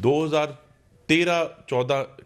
2013-14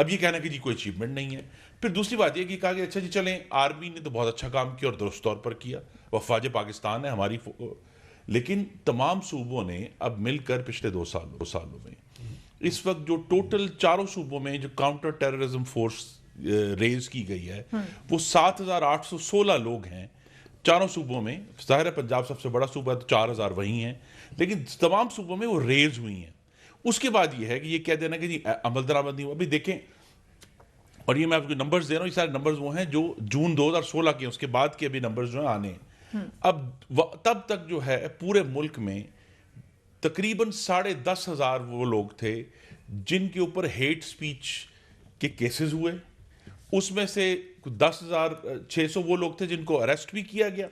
اب یہ کہنا کہ جی کوئی اچیومنٹ نہیں ہے. پھر دوسری بات یہ کہ کہا کہ اچھا جی چلیں آرمی نے تو بہت اچھا کام کیا اور درست طور پر کیا, وفاج پاکستان ہے ہماری, لیکن تمام صوبوں نے اب مل کر پچھلے 2 سالوں میں اس وقت جو ٹوٹل 4 صوبوں میں جو کاؤنٹر ٹیررزم فورس ریز کی گئی ہے وہ 7,816 لوگ ہیں 4 صوبوں میں. ظاہر ہے پنجاب سب سے بڑا صوبہ ہے تو 4,000 وہی ہیں, لیکن تمام صوبوں میں وہ ریز ہوئی ہیں. اس کے بعد یہ ہے کہ یہ کہہ دینا کہ جی عمل درآمد نہیں ہوا. ابھی دیکھیں, اور یہ میں آپ کو نمبرز دے رہا ہوں, یہ سارے نمبرز وہ ہیں جو جون 2016 کے, اس کے بعد کے ابھی نمبرز جو ہیں آنے ہیں. اب تب تک جو ہے پورے ملک میں تقریباً 10,500 وہ لوگ تھے جن کے اوپر ہیٹ سپیچ کے کیسز ہوئے. اس میں سے 10,600 وہ لوگ تھے جن کو اریسٹ بھی کیا گیا,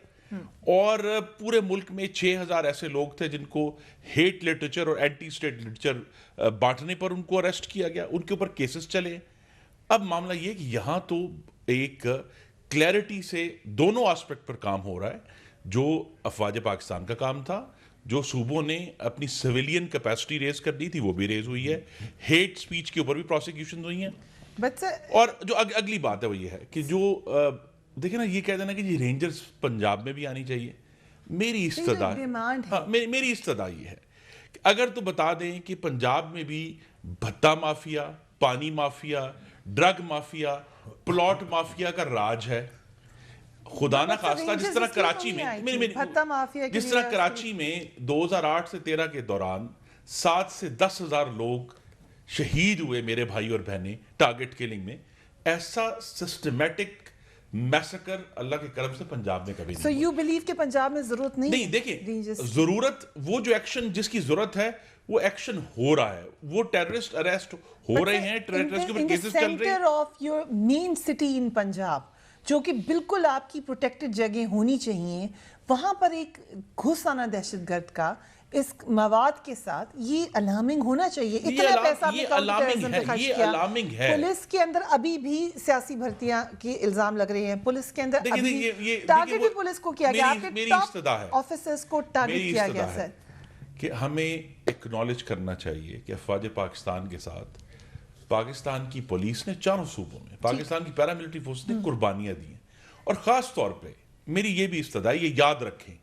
اور پورے ملک میں 6,000 ایسے لوگ تھے جن کو ہیٹ لٹریچر اور اینٹی اسٹیٹ لٹریچر بانٹنے پر ان کو اریسٹ کیا گیا, ان کے اوپر کیسز چلے. اب معاملہ یہ کہ یہاں تو ایک کلیئرٹی سے دونوں آسپیکٹ پر کام ہو رہا ہے. جو افواج پاکستان کا کام تھا, جو صوبوں نے اپنی سویلین کیپیسٹی ریز کرنی تھی وہ بھی ریز ہوئی ہے, ہیٹ سپیچ کے اوپر بھی پروسیکیوشن ہوئی ہیں. اور جو اگلی بات ہے وہ یہ ہے کہ جو دیکھیں نا, یہ کہہ دینا کہ جی رینجرز پنجاب میں بھی آنی چاہیے. میری استدعا یہ ہے کہ اگر تو بتا دیں کہ پنجاب میں بھی بھتہ مافیا, پانی mafia, drug mafia, plot mafia کا راج ہے. خدا نہ خواستہ جس طرح کراچی میں 2008 سے 13 کے دوران 7 سے 10 ہزار لوگ شہید ہوئے میرے بھائی اور بہنیں ٹارگٹ کلنگ میں, ایسا سسٹمیٹک میسکر اللہ کے کرم سے پنجاب میں کبھی نہیں. So you believe کہ پنجاب میں ضرورت نہیں؟ نہیں, دیکھیں ضرورت, وہ جو ایکشن جس کی ضرورت ہے وہ ایکشن ہو رہا ہے. وہ ٹیررسٹ اریسٹ ہو رے ہیں, ٹیررسٹ کے اوپر کیسز چل رہے ہیں. In the center of your main city in Punjab, جو کہ بالکل آپ کی پروٹیکٹڈ جگہ ہونی چاہیے, وہاں پر ایک گھس آنا دہشت گرد کا اس مواد کے ساتھ, یہ الارمنگ ہونا چاہیے. اتنا پیسہ آپ نے کاؤنٹر ٹیررزم پہ خرچ کیا. پولیس کے اندر ابھی بھی سیاسی بھرتیاں کے الزام لگ رہے ہیں. پولیس کے اندر ابھی ٹارگٹ بھی پولیس کو کیا گیا, آپ کے ٹاپ آفیسرز کو ٹارگٹ کیا گیا. سر کہ ہمیں اکنالج کرنا چاہیے کہ افواج پاکستان کے ساتھ پاکستان کی پولیس نے 4 صوبوں میں, پاکستان کی پیراملٹری فورس نے قربانیاں دی ہیں. اور خاص طور پہ میری یہ بھی استدعا ہے, یہ یاد رکھیں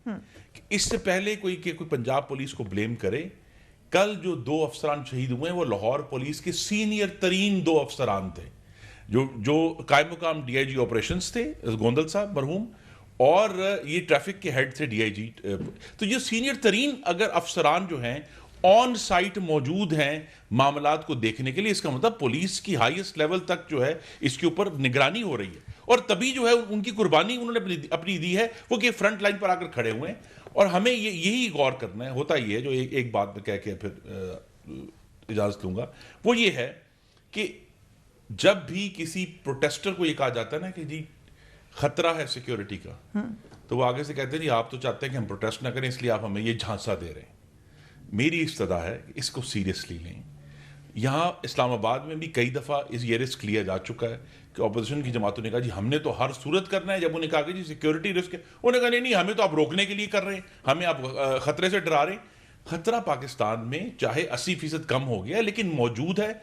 کہ اس سے پہلے کوئی پنجاب پولیس کو بلیم کرے, کل جو 2 افسران شہید ہوئے ہیں وہ لاہور پولیس کے سینئر ترین 2 افسران تھے, جو قائم مقام ڈی آئی جی آپریشنز تھے گوندل صاحب مرحوم, اور یہ ٹریفک کے ہیڈ تھے ڈی آئی جی. تو یہ سینئر ترین اگر افسران جو ہیں آن سائٹ موجود ہیں معاملات کو دیکھنے کے لیے, اس کا مطلب پولیس کی ہائیسٹ لیول تک جو ہے اس کے اوپر نگرانی ہو رہی ہے. اور تبھی جو ہے ان کی قربانی انہوں نے اپنی دی ہے, وہ کہ فرنٹ لائن پر آ کر کھڑے ہوئے ہیں. اور ہمیں یہی غور کرنا ہے. ہوتا یہ ہے, جو ایک بات میں کہہ کے پھر اجازت لوں گا, وہ یہ ہے کہ جب بھی کسی پروٹیسٹر کو یہ کہا جاتا ہے نا کہ جی خطرہ ہے سیکیورٹی کا, تو وہ آگے سے کہتے ہیں جی آپ تو چاہتے ہیں کہ ہم پروٹیسٹ نہ کریں اس لیے آپ ہمیں یہ جھانسا دے رہے ہیں. میری استدعا ہے کہ اس کو سیریسلی لیں. یہاں اسلام آباد میں بھی کئی دفعہ یہ رسک لیا جا چکا ہے کہ اپوزیشن کی جماعتوں نے کہا جی ہم نے تو ہر صورت کرنا ہے. جب انہیں کہا کہ جی سیکیورٹی رسک ہے, انہوں نے کہا نہیں ہمیں تو آپ روکنے کے لیے کر رہے ہیں, ہمیں آپ خطرے سے ڈرا رہے ہیں. خطرہ پاکستان میں چاہے 80% کم ہو گیا لیکن موجود ہے,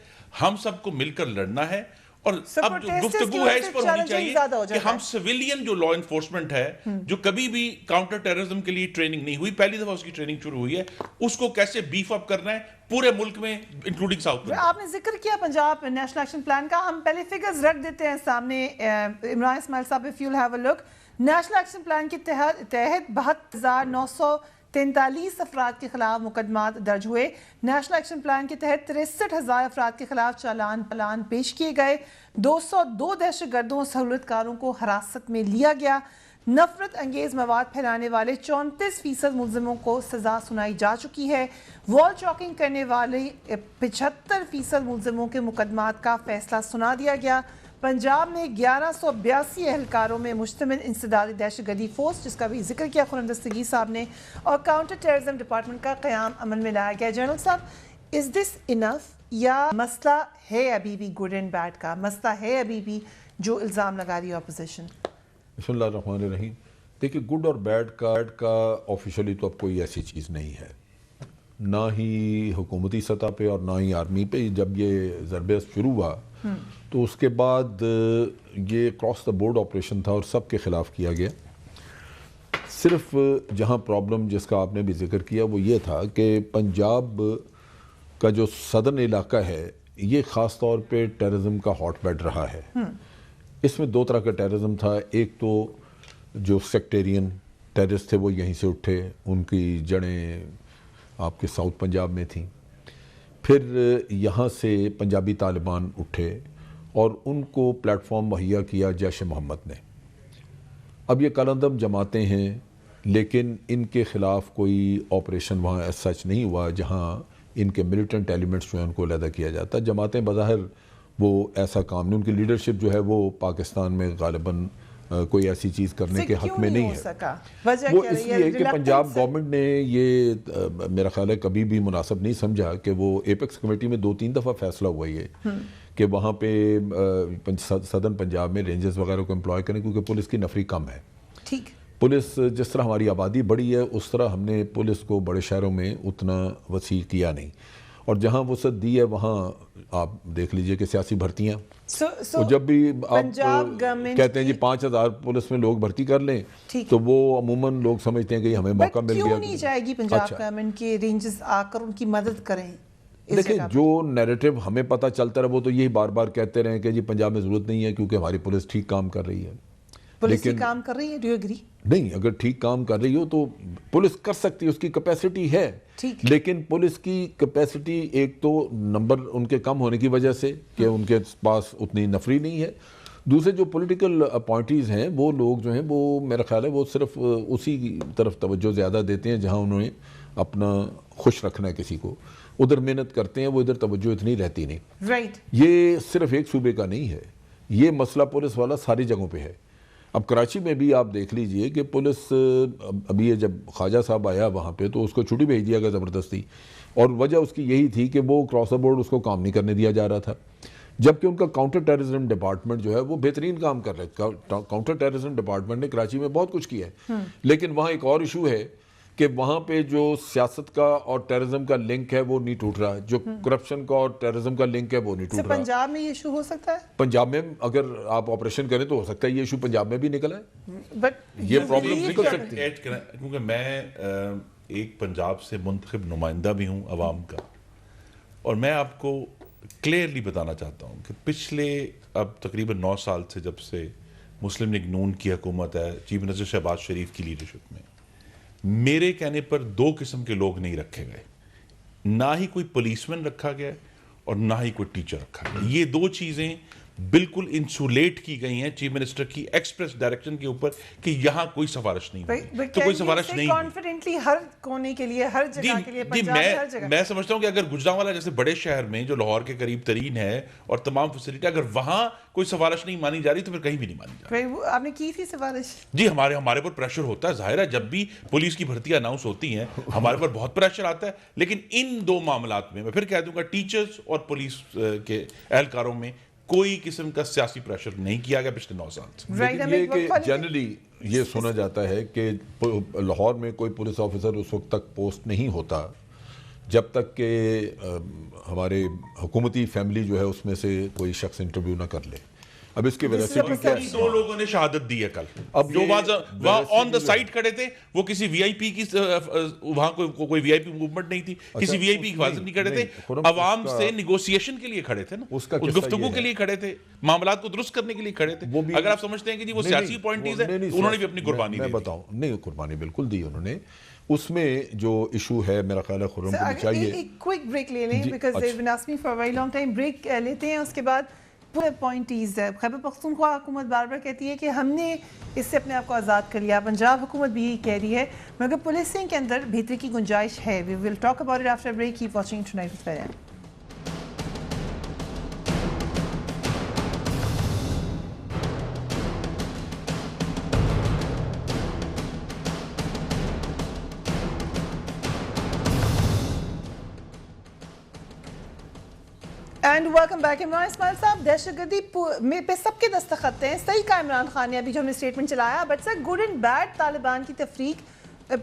ہم سب کو مل کر لڑنا ہے. اور اب جو گفتگو ہے اس پر ہونی چاہیے کہ ہم سویلین جو لا انفورسمنٹ ہے, جو کبھی بھی کاؤنٹر ٹیررزم کے لیے ٹریننگ نہیں ہوئی, پہلی دفعہ اس کی ٹریننگ شروع ہوئی ہے, اس کو کیسے بیف اپ کرنا ہے پورے ملک میں انکلوڈنگ ساؤتھ میں. آپ نے ذکر کیا پنجاب نیشنل ایکشن پلان کا, ہم پہلے فگرز رکھ دیتے ہیں سامنے. عمران اسماعیل صاحب, if you'll have a look, national action plan کے تحت 72,943 افراد کے خلاف مقدمات درج ہوئے. نیشنل ایکشن پلان کے تحت 63,000 افراد کے خلاف چالان پیش کیے گئے. 202 دہشت گردوں سہولت کاروں کو حراست میں لیا گیا. نفرت انگیز مواد پھیلانے والے 34% ملزموں کو سزا سنائی جا چکی ہے. وال چاکنگ کرنے والے 75% ملزموں کے مقدمات کا فیصلہ سنا دیا گیا. پنجاب میں 1182 اہلکاروں میں مشتمل انسدادی دہشت گردی فورس, جس کا بھی ذکر کیا خورم دستگیر صاحب نے, اور کاؤنٹر ٹیررزم ڈپارٹمنٹ کا قیام عمل میں لایا گیا. جنرل صاحب, از دس انف یا مسئلہ ہے ابھی بھی گڈ اینڈ بیڈ کا مسئلہ ہے ابھی بھی جو الزام لگا رہی ہے اپوزیشن؟ بسم اللہ الرحمن الرحیم. دیکھیے گڈ اور بیڈ کا آفیشلی تو اب کوئی ایسی چیز نہیں ہے. نہ ہی حکومتی سطح پہ اور نہ ہی آرمی پہ. جب یہ ضرب اثر شروع ہوا تو اس کے بعد یہ کراس دا بورڈ آپریشن تھا اور سب کے خلاف کیا گیا. صرف جہاں پرابلم جس کا آپ نے بھی ذکر کیا وہ یہ تھا کہ پنجاب کا جو صدرن علاقہ ہے یہ خاص طور پہ ٹیررزم کا ہاٹ بیڈ رہا ہے. اس میں دو طرح کا ٹیررزم تھا. ایک تو جو سیکٹیرین ٹیررسٹ تھے وہ یہیں سے اٹھے, ان کی جڑیں آپ کے ساؤتھ پنجاب میں تھیں. پھر یہاں سے پنجابی طالبان اٹھے اور ان کو پلیٹ فارم مہیا کیا جیش محمد نے. اب یہ کالندم جماعتیں ہیں لیکن ان کے خلاف کوئی آپریشن وہاں ایس سچ نہیں ہوا جہاں ان کے ملیٹنٹ ایلیمنٹس جو ہیں ان کو علیحدہ کیا جاتا. جماعتیں بظاہر وہ ایسا کام نہیں, ان کی لیڈرشپ جو ہے وہ پاکستان میں غالباً کوئی ایسی چیز کرنے کے حق میں نہیں ہے. وہ اس لیے کہ پنجاب گورنمنٹ نے یہ میرا خیال ہے کبھی بھی مناسب نہیں سمجھا کہ وہ ایپیکس کمیٹی میں 2-3 دفعہ فیصلہ ہوا یہ کہ وہاں پہ صدرن پنجاب میں رینجرز وغیرہ کو امپلوائے کریں کیونکہ پولیس کی نفری کم ہے. ٹھیک, پولیس جس طرح ہماری آبادی بڑی ہے اس طرح ہم نے پولیس کو بڑے شہروں میں اتنا وسیع کیا نہیں, اور جہاں وسعت دی ہے وہاں آپ دیکھ لیجئے کہ سیاسی بھرتیاں جب بھی آپ کہتے ہیں جی 5,000 پولیس میں لوگ بھرتی کر لیں تو وہ عموماً لوگ سمجھتے ہیں کہ ہمیں موقع مل گیا. کیوں نہیں چاہے گی پنجاب گورنمنٹ کے رینجز آ کر ان کی مدد کریں؟ دیکھیں جو نیریٹو ہمیں پتہ چلتا رہا وہ تو یہی بار بار کہتے رہے کہ جی پنجاب میں ضرورت نہیں ہے کیونکہ ہماری پولیس ٹھیک کام کر رہی ہے. پولیس ٹھیک کام کر رہی ہے, ڈو یو ایگری؟ نہیں, اگر ٹھیک کام کر رہی ہو تو پولیس کر سکتی ہے, اس کی کیپیسٹی ہے. لیکن پولیس کی کیپیسٹی ایک تو نمبر ان کے کم ہونے کی وجہ سے کہ ان کے پاس اتنی نفری نہیں ہے. دوسرے جو پولیٹیکل اپوائنٹیز ہیں وہ لوگ جو ہیں وہ میرا خیال ہے وہ صرف اسی طرف توجہ زیادہ دیتے ہیں جہاں انہوں نے اپنا خوش رکھنا ہے کسی کو, ادھر محنت کرتے ہیں, وہ ادھر توجہ اتنی رہتی نہیں. رائٹ, یہ صرف ایک صوبے کا نہیں ہے, یہ مسئلہ پولیس والا ساری جگہوں پہ ہے. اب کراچی میں بھی آپ دیکھ لیجئے کہ پولیس ابھی یہ جب خواجہ صاحب آیا وہاں پہ تو اس کو چھٹی بھیج دیا گیا زبردستی, اور وجہ اس کی یہی تھی کہ وہ کراس دا بورڈ اس کو کام نہیں کرنے دیا جا رہا تھا, جبکہ ان کا کاؤنٹر ٹیررزم ڈپارٹمنٹ جو ہے وہ بہترین کام کر رہا ہے. کاؤنٹر ٹیررزم ڈپارٹمنٹ نے کراچی میں بہت کچھ کیا ہے, لیکن وہاں ایک اور ایشو ہے کہ وہاں پہ جو سیاست کا اور ٹیررزم کا لنک ہے وہ نہیں ٹوٹ رہا, جو کرپشن کا اور ٹیررزم کا لنک ہے وہ نہیں ٹوٹ رہا. پنجاب میں یہ ایشو ہو سکتا ہے, پنجاب میں اگر آپ آپریشن کریں تو ہو سکتا ہے یہ ایشو پنجاب میں بھی نکلا ہے, بٹ یہ پرابلم نکل سکتی ہے. کیونکہ میں ایک پنجاب سے منتخب نمائندہ بھی ہوں عوام کا, اور میں آپ کو کلیئرلی بتانا چاہتا ہوں کہ پچھلے اب تقریباً 9 سال سے جب سے مسلم لیگ نون کی حکومت ہے چیف منسٹر شہباز شریف کی لیڈرشپ میں, میرے کہنے پر 2 قسم کے لوگ نہیں رکھے گئے, نہ ہی کوئی پولیس مین رکھا گیا اور نہ ہی کوئی ٹیچر رکھا گیا. یہ 2 چیزیں بالکل انسولیٹ کی گئی ہیں چیف منسٹر کی ایکسپریس ڈائریکشن کے اوپر کہ یہاں کوئی سفارش نہیں ہوگی, تو کوئی سفارش نہیں کانفیڈنٹلی ہر کونے کے لیے, ہر جگہ کے لیے, پنجاب میں ہر جگہ. میں سمجھتا ہوں کہ اگر گجرانوالہ جیسے بڑے شہر میں جو لاہور کے قریب ترین ہے اور تمام فیسلٹی, اگر وہاں کوئی سفارش نہیں مانی جا رہی تو پھر کہیں بھی نہیں مانی جا رہی. آپ نے کی تھی سفارش؟ جی, ہمارے پر پریشر ہوتا ہے, ظاہر ہے جب بھی پولیس کی بھرتیاں اناؤنس ہوتی ہیں ہمارے پر بہت پریشر آتا ہے, لیکن ان 2 معاملات میں پھر کہہ دوں گا ٹیچرز اور پولیس کے اہلکاروں میں کوئی قسم کا سیاسی پریشر نہیں کیا گیا پچھلے 9 سال سے. لیکن یہ کہ جنرلی یہ سنا جاتا ہے کہ لاہور میں کوئی پولیس آفیسر اس وقت تک پوسٹ نہیں ہوتا جب تک کہ ہمارے حکومتی فیملی جو ہے اس میں سے کوئی شخص انٹرویو نہ کر لے. اب اس کی وجہ سے 2 لوگوں نے شہادت دی ہے کل, اب جو وہاں آن دا سائٹ کھڑے تھے وہ کسی وی آئی پی کی, وہاں کوئی وی آئی پی موومنٹ نہیں تھی, کسی وی آئی پی کی حفاظت نہیں کھڑے تھے, عوام سے نیگوسیشن کے لیے کھڑے تھے نا, اس گفتگو کے لیے کھڑے تھے, معاملات کو درست کرنے کے لیے کھڑے تھے. اگر آپ سمجھتے ہیں کہ جی وہ سیاسی پوائنٹیز ہیں, انہوں نے بھی اپنی قربانی دی. میں بتاؤں نہیں, قربانی بالکل دی انہوں نے. اس میں جو ایشو ہے میرا خیال ہے خرم کو بھی چاہیے ایک کوئک بریک لے لیں because they've been asking me for a very long time. Break لیتے ہیں, اس کے بعد پورے پوائنٹیز ہے. خیبر پختونخوا حکومت بار بار کہتی ہے کہ ہم نے اس سے اپنے آپ کو آزاد کر لیا, پنجاب حکومت بھی یہی کہہ رہی ہے, مگر پولیسنگ کے اندر بہتری کی گنجائش ہے. We will talk about it after a break. Keep watching Tonight with Farhan. And welcome back. Imran Ismail صاحب, دہشت گردی پہ سب کے دستخط ہیں, صحیح کہا عمران خان نے ابھی جو ہم نے اسٹیٹمنٹ چلایا, but sir good and bad Taliban کی تفریق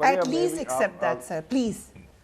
At least accept that sir, please।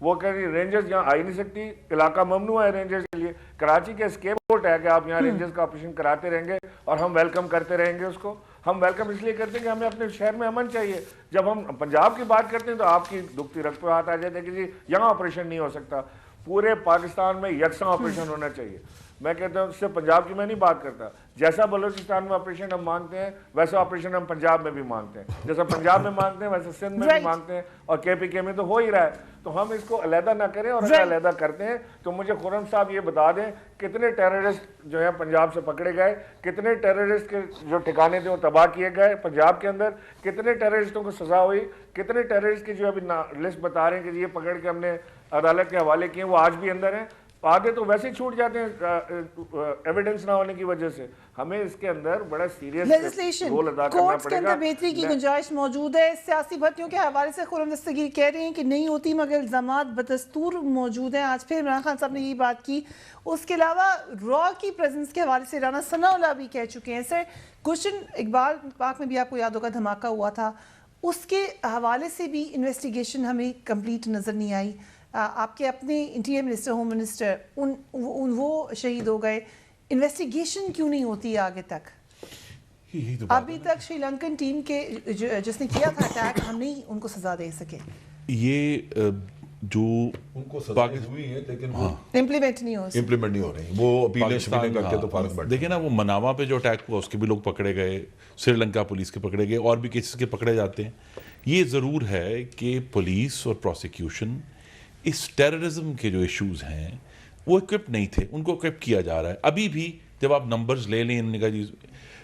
وہ کہہ رہی رینجرز یہاں آ ہی نہیں سکتی, علاقہ ممنوع ہے رینجرز کے لیے. کراچی کے اسکیپ گوٹ ہے کہ آپ یہاں رینجرز کا آپریشن کراتے رہیں گے اور ہم ویلکم کرتے رہیں گے اس کو. ہم ویلکم اس لیے کرتے ہیں کہ ہمیں اپنے شہر میں امن چاہیے. جب ہم پنجاب کی بات کرتے ہیں تو آپ کی دکھتی رگ پہ ہاتھ آ جاتا ہے کہ جی یہاں آپریشن نہیں ہو سکتا. پورے پاکستان میں یکساں آپریشن ہونا چاہیے. میں کہتا ہوں اس سے پنجاب کی میں نہیں بات کرتا, جیسا بلوچستان میں آپریشن ہم مانگتے ہیں ویسا آپریشن ہم پنجاب میں بھی مانگتے ہیں, جیسا پنجاب میں مانگتے ہیں ویسا سندھ میں بھی مانگتے ہیں, اور کے پی کے میں تو ہو ہی رہا ہے. تو ہم اس کو علیحدہ نہ کریں, اور اگر علیحدہ کرتے ہیں تو مجھے خرم صاحب یہ بتا دیں کتنے ٹیررسٹ جو ہے پنجاب سے پکڑے گئے, کتنے ٹیررسٹ کے جو ٹھکانے تھے وہ تباہ کیے گئے پنجاب کے اندر, کتنے ٹیررسٹوں کو سزا ہوئی, کتنے ٹیررسٹ کی جو ابھی لسٹ بتا رہے ہیں کہ یہ پکڑ کے ہم نے عدالت کے حوالے کیے وہ آج بھی اندر ہیں. آگے تو ویسے ہی چھوٹ جاتے ہیں ایویڈنس نہ ہونے کی وجہ سے. ہمیں اس کے اندر بڑا سیریس رول ادا کرنا کورٹس کے پڑے اندر گا. بہتری کی گنجائش موجود ہے. سیاسی بھرتیوں کے حوالے سے خرم دستگیر کہہ رہے ہیں کہ نہیں ہوتی مگر الزامات بدستور موجود ہیں. آج پھر عمران خان صاحب نے یہ بات کی. اس کے علاوہ را کی پریزنس کے حوالے سے رانا ثناء اللہ بھی کہہ چکے ہیں. سر گلشن اقبال پاک میں بھی آپ کو یاد ہوگا دھماکہ ہوا تھا, اس کے حوالے سے بھی انویسٹیگیشن ہمیں کمپلیٹ نظر نہیں آئی. آپ کے اپنے انٹیریئر منسٹر ہوم منسٹر وہ شہید ہو گئے. انویسٹیگیشن کیوں نہیں ہوتی آگے تک؟ ابھی تک شری لنکن ٹیم کے جس نے کیا تھا اٹیک ہم نہیں ان کو سزا دے سکے. یہ جو ان کو سزائیں ہوئی ہیں لیکن وہ امپلیمنٹ نہیں ہو رہی, وہ اپیلیں شپیلیں کر کے تو فارغ بیٹھے. دیکھیں نا وہ مناوا پہ جو اٹیک ہوا اس کے بھی لوگ پکڑے گئے, سری لنکا پولیس کے پکڑے گئے, اور بھی کیسز کے پکڑے جاتے ہیں. یہ ضرور ہے کہ پولیس اور پروسیکیوشن اس ٹیررزم کے جو ایشوز ہیں وہ اکوپ نہیں تھے, ان کو اکوپ کیا جا رہا ہے. ابھی بھی جب آپ نمبرز لے لیں, انہوں نے کہا جی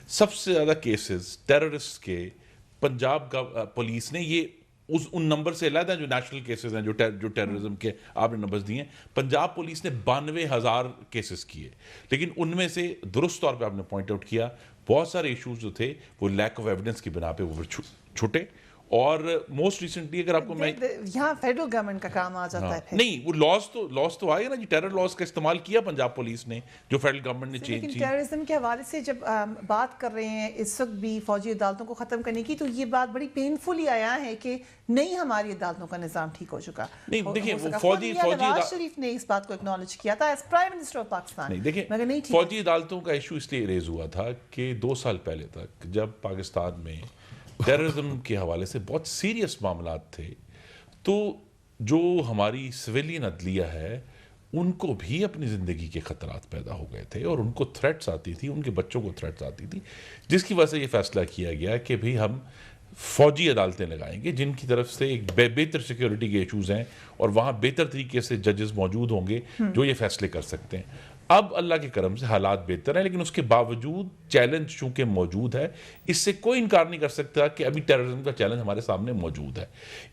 سب سے زیادہ کیسز ٹیررسٹ کے پنجاب کا پولیس نے, یہ ان نمبر سے علیحدہ جو نیشنل کیسز ہیں جو ٹیررزم کے آپ نے نمبرز دیے ہیں, پنجاب پولیس نے 92,000 کیسز کیے. لیکن ان میں سے درست طور پہ آپ نے پوائنٹ آؤٹ کیا بہت سارے ایشوز جو تھے وہ لیک آف ایویڈنس کی بنا پہ وہ چھوٹے. اور موسٹ ریسنٹلی اگر آپ کو میں یہاں فیڈرل گورنمنٹ کا کام آ جاتا ہے نہیں, وہ لاس تو آئے نا جی. ٹیرر لاس کا استعمال کیا پنجاب پولیس نے جو فیڈرل گورنمنٹ نے چینج کی. ٹیررزم کے حوالے سے جب بات کر رہے ہیں اس وقت بھی فوجی عدالتوں کو ختم کرنے کی, تو یہ بات بڑی پینفلی آیا ہے کہ نہیں ہماری عدالتوں کا نظام ٹھیک ہو چکا. نہیں دیکھیں وہ نواز شریف نے اس بات کو اکنالج کیا تھا as prime minister of Pakistan. نہیں دیکھیں فوجی عدالتوں کا ایشو اس لیے ریز ہوا تھا کہ 2 سال پہلے تک جب پاکستان میں ٹیررزم کے حوالے سے بہت سیریس معاملات تھے, تو جو ہماری سویلین عدلیہ ہے ان کو بھی اپنی زندگی کے خطرات پیدا ہو گئے تھے, اور ان کو تھریٹس آتی تھی, ان کے بچوں کو تھریٹس آتی تھی, جس کی وجہ سے یہ فیصلہ کیا گیا کہ بھی ہم فوجی عدالتیں لگائیں گے جن کی طرف سے ایک بہتر سیکیورٹی کے ایشوز ہیں, اور وہاں بہتر طریقے سے ججز موجود ہوں گے جو یہ فیصلے کر سکتے ہیں. اب اللہ کے کرم سے حالات بہتر ہیں, لیکن اس کے باوجود چیلنج چونکہ موجود ہے, اس سے کوئی انکار نہیں کر سکتا کہ ابھی ٹیررزم کا چیلنج ہمارے سامنے موجود ہے.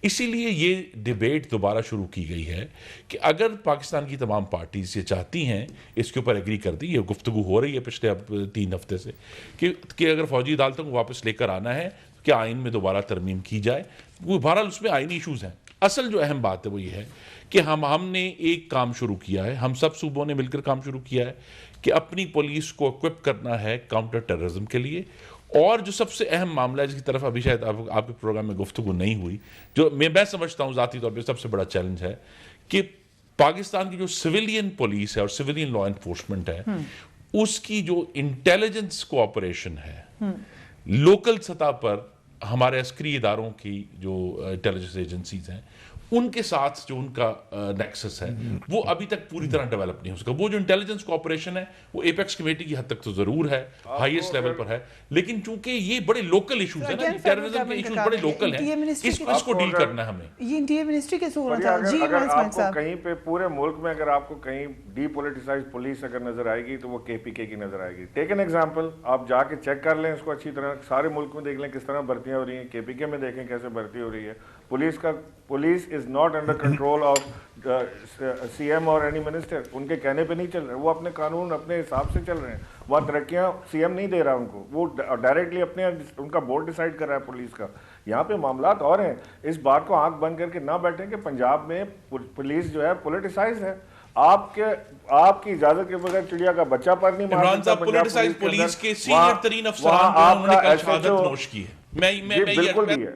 اسی لیے یہ ڈیبیٹ دوبارہ شروع کی گئی ہے کہ اگر پاکستان کی تمام پارٹیز یہ چاہتی ہیں, اس کے اوپر ایگری کر دی, یہ گفتگو ہو رہی ہے پچھلے 3 ہفتے سے کہ اگر فوجی عدالتوں کو واپس لے کر آنا ہے کہ آئین میں دوبارہ ترمیم کی جائے. وہ بہرحال اس میں آئینی ایشوز ہیں. اصل جو اہم بات ہے وہ یہ ہے کہ ہم نے ایک کام شروع کیا ہے, ہم سب صوبوں نے مل کر کام شروع کیا ہے کہ اپنی پولیس کو اکوپ کرنا ہے کاؤنٹر ٹیررزم کے لیے. اور جو سب سے اہم معاملہ ہے جس کی طرف ابھی شاید آپ کے پروگرام میں گفتگو نہیں ہوئی, جو میں سمجھتا ہوں ذاتی طور پہ سب سے بڑا چیلنج ہے, کہ پاکستان کی جو سویلین پولیس ہے اور سویلین لا انفورسمنٹ ہے, اس کی جو انٹیلیجنس کوآپریشن ہے لوکل سطح پر ہمارے عسکری اداروں کی جو انٹیلیجنس ایجنسیز ہیں ان کے ساتھ جو ان کا نیکسس ہے وہ ابھی تک پوری طرح ڈیولپ نہیں ہو سکا. وہ جو انٹیلیجنس کوآپریشن ہے وہ ایپیکس کمیٹی کی حد تک تو ضرور ہے, ہائیسٹ لیول پر ہے, لیکن چونکہ یہ بڑے لوکل ایشوز ہیں نا, ٹیررزم کے ایشوز بڑے لوکل ہیں, اس کو ڈیل کرنا ہے ہمیں. یہ انٹیریئر منسٹری کے سورہ تھا. اگر آپ کو کہیں پہ پورے ملک میں اگر آپ کو کہیں ڈی پولیٹیسائز پولیس اگر نظر آئے گی تو وہ کے پی کے کی نظر آئے گی. ٹیک این ایگزامپل, آپ جا کے چیک کر لیں اس کو اچھی طرح, سارے ملک میں دیکھ لیں کس طرح بھرتیاں ہو رہی ہیں, کے پی کے میں دیکھیں کیسے بھرتی ہو رہی ہے. Police is not under control of C M اور اینی منسٹر. ان کے کہنے پہ نہیں چل رہے, وہ اپنے قانون اپنے حساب سے چل رہے ہیں. وہاں ترقیاں سی ایم نہیں دے رہا ان کو, وہ ڈائریکٹلی اپنے ان کا بورڈ ڈیسائیڈ کر رہا ہے پولیس کا. یہاں پہ معاملات اور ہیں. اس بات کو آنکھ بند کر کے نہ بیٹھیں کہ پنجاب میں پولیس جو ہے پولیٹیسائز ہے. آپ کی اجازت کے بغیر چڑیا کا بچہ پر نہیں مار سکتا. پولیٹیسائز پولیس کے سینئر ترین افسران جو انہوں نے کل شہادت نوش کی ہے. بالکل بھی ہے.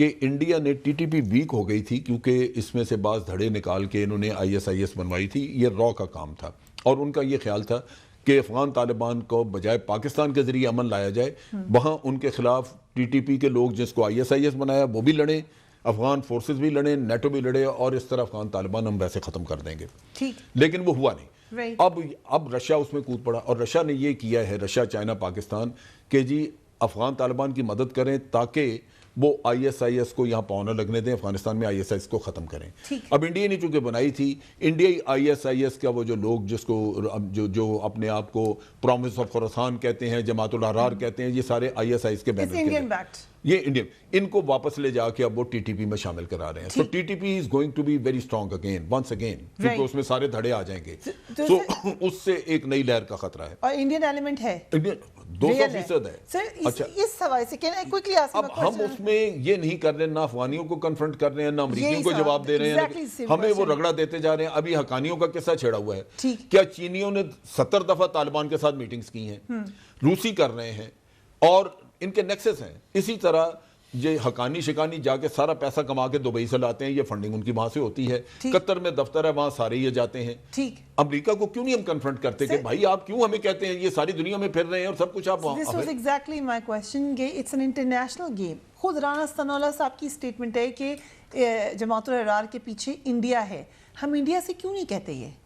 کہ انڈیا نے ٹی ٹی پی ویک ہو گئی تھی کیونکہ اس میں سے بعض دھڑے نکال کے انہوں نے آئی ایس بنوائی تھی. یہ را کا کام تھا اور ان کا یہ خیال تھا کہ افغان طالبان کو بجائے پاکستان کے ذریعے امن لایا جائے, وہاں ان کے خلاف ٹی ٹی پی کے لوگ جس کو آئی ایس بنایا وہ بھی لڑیں, افغان فورسز بھی لڑیں, نیٹو بھی لڑے, اور اس طرح افغان طالبان ہم ویسے ختم کر دیں گے. لیکن وہ ہوا نہیں. اب رشیا اس میں کود پڑا, اور رشیا نے یہ کیا ہے, رشیا, چائنا, پاکستان, کہ جی افغان طالبان کی مدد کریں تاکہ وہ آئی ایس کو یہاں پاؤں نہ لگنے دیں, افغانستان میں آئی ایس کو ختم کریں. اب انڈیا نے چونکہ بنائی تھی, انڈیائی آئی ایس کا وہ جو لوگ جس کو جو اپنے آپ کو پرومس آف خراسان کہتے ہیں, جماعت الاحرار کہتے ہیں, یہ سارے آئی ایس کے بینر کے یہ انڈین, ان کو واپس لے جا کے اب وہ ٹی ٹی پی میں شامل کرا رہے ہیں. So T T P is going to be very strong again, once again, کیونکہ اس میں سارے دھڑے آ جائیں گے. سو اس سے ایک نئی لہر کا خطرہ ہے, اور انڈین ایلیمنٹ ہے 200% ہے. اچھا, اس حوالے سے اب ہم اس میں یہ نہیں کر رہے, نہ افغانیوں کو کنفرنٹ کر رہے ہیں, نہ امریکیوں کو جواب دے رہے ہیں, ہمیں وہ رگڑا دیتے جا رہے ہیں. ابھی حقانیوں کا قصہ چھیڑا ہوا ہے, کیا چینیوں نے 70 دفعہ طالبان کے ساتھ میٹنگز کی ہیں, روسی کر رہے ہیں, اور ان کے نیکسس ہیں. اسی طرح یہ حقانی شکانی جا کے سارا پیسہ کما کے دبئی سے لاتے ہیں, یہ فنڈنگ ان کی وہاں سے ہوتی ہے. قطر میں دفتر ہے, وہاں سارے یہ جاتے ہیں. امریکہ کو کیوں نہیں ہم کنفرنٹ کرتے کہ بھائی آپ کیوں ہمیں کہتے ہیں یہ ساری دنیا میں پھر رہے ہیں اور سب کچھ آپ وہاں. This was exactly my question. It's an international game. خود رانا ثناءاللہ صاحب کی سٹیٹمنٹ ہے کہ جماعت الاحرار کے پیچھے انڈیا ہے. ہم انڈیا سے کیوں نہیں کہتے یہ؟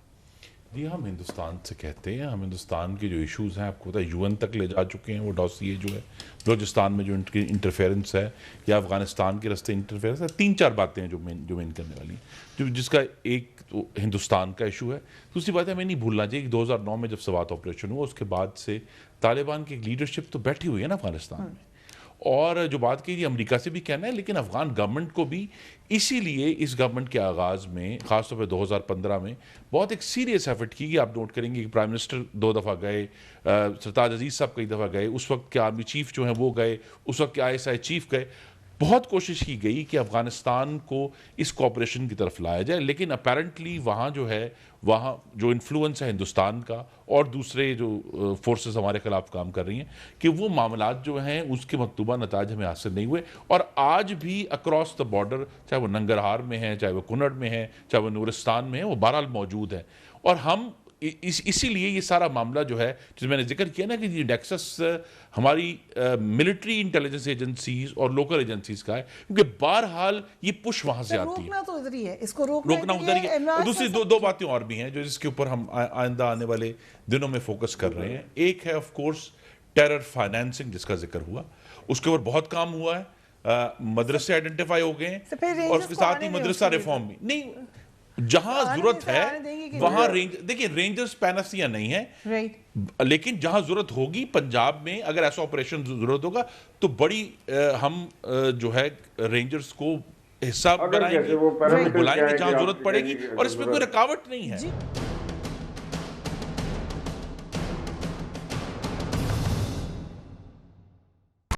جی ہم ہندوستان سے کہتے ہیں. ہم ہندوستان کے جو ایشوز ہیں, آپ کو پتا ہے یو این تک لے جا چکے ہیں وہ ڈوسیے جو ہے, بلوچستان میں جو انٹرفیئرنس ہے یا افغانستان کے راستے انٹرفیئرنس ہے. 3-4 باتیں ہیں جو مین کرنے والی ہیں, جس کا ایک تو ہندوستان کا ایشو ہے. دوسری بات ہے ہمیں نہیں بھولنا چاہیے کہ 2009 میں جب سوات آپریشن ہوا, اس کے بعد سے طالبان کی لیڈرشپ تو بیٹھی ہوئی ہے نا افغانستان میں. اور جو بات کی امریکہ سے بھی کہنا ہے, لیکن افغان گورنمنٹ کو بھی اسی لیے اس گورنمنٹ کے آغاز میں خاص طور پہ 2015 میں بہت ایک سیریس ایفرٹ کی. آپ نوٹ کریں گے کہ پرائم منسٹر 2 دفعہ گئے, سرتاج عزیز صاحب کئی دفعہ گئے, اس وقت کے آرمی چیف جو ہیں وہ گئے, اس وقت کے آئی ایس آئی چیف گئے. بہت کوشش کی گئی کہ افغانستان کو اس کوآپریشن کی طرف لایا جائے, لیکن اپیرنٹلی وہاں جو ہے, وہاں جو انفلوئنس ہے ہندوستان کا اور دوسرے جو فورسز ہمارے خلاف کام کر رہی ہیں, کہ وہ معاملات جو ہیں اس کے مطلوبہ نتائج ہمیں حاصل نہیں ہوئے. اور آج بھی اکراس دا بارڈر, چاہے وہ ننگرہار میں ہے, چاہے وہ کنڑ میں ہے, چاہے وہ نورستان میں ہے, وہ بہرحال موجود ہے. اور ہم اسی لیے یہ سارا معاملہ جو ہے, جس میں نے ذکر کیا نا کہ یہ نیکسس ہماری ملٹری انٹیلیجنس ایجنسیز اور لوکل ایجنسیز کا ہے, کیونکہ بہرحال یہ پش وہاں سے آتی ہے. روکنا تو ادھر ہی ہے, اس کو روکنا ادھر ہی ہے. دوسری دو باتیں اور بھی ہیں جو جس کے اوپر ہم آئندہ آنے والے دنوں میں فوکس کر رہے ہیں. ایک ہے آف کورس ٹیرر فائنینسنگ, جس کا ذکر ہوا, اس کے اوپر بہت کام ہوا ہے. مدرسے آئیڈینٹیفائی ہو گئے ہیں, اور اس کے ساتھ ہی مدرسہ ریفارم بھی نہیں. جہاں ضرورت ہے وہاں دیکھیں رینجرز پینسیا نہیں ہے, لیکن جہاں ضرورت ہوگی پنجاب میں اگر ایسا آپریشن ضرورت ہوگا تو بڑی ہم جو ہے رینجرز کو حصہ بنائیں گے, بلائیں گے جہاں ضرورت پڑے گی, اور اس میں کوئی رکاوٹ نہیں ہے.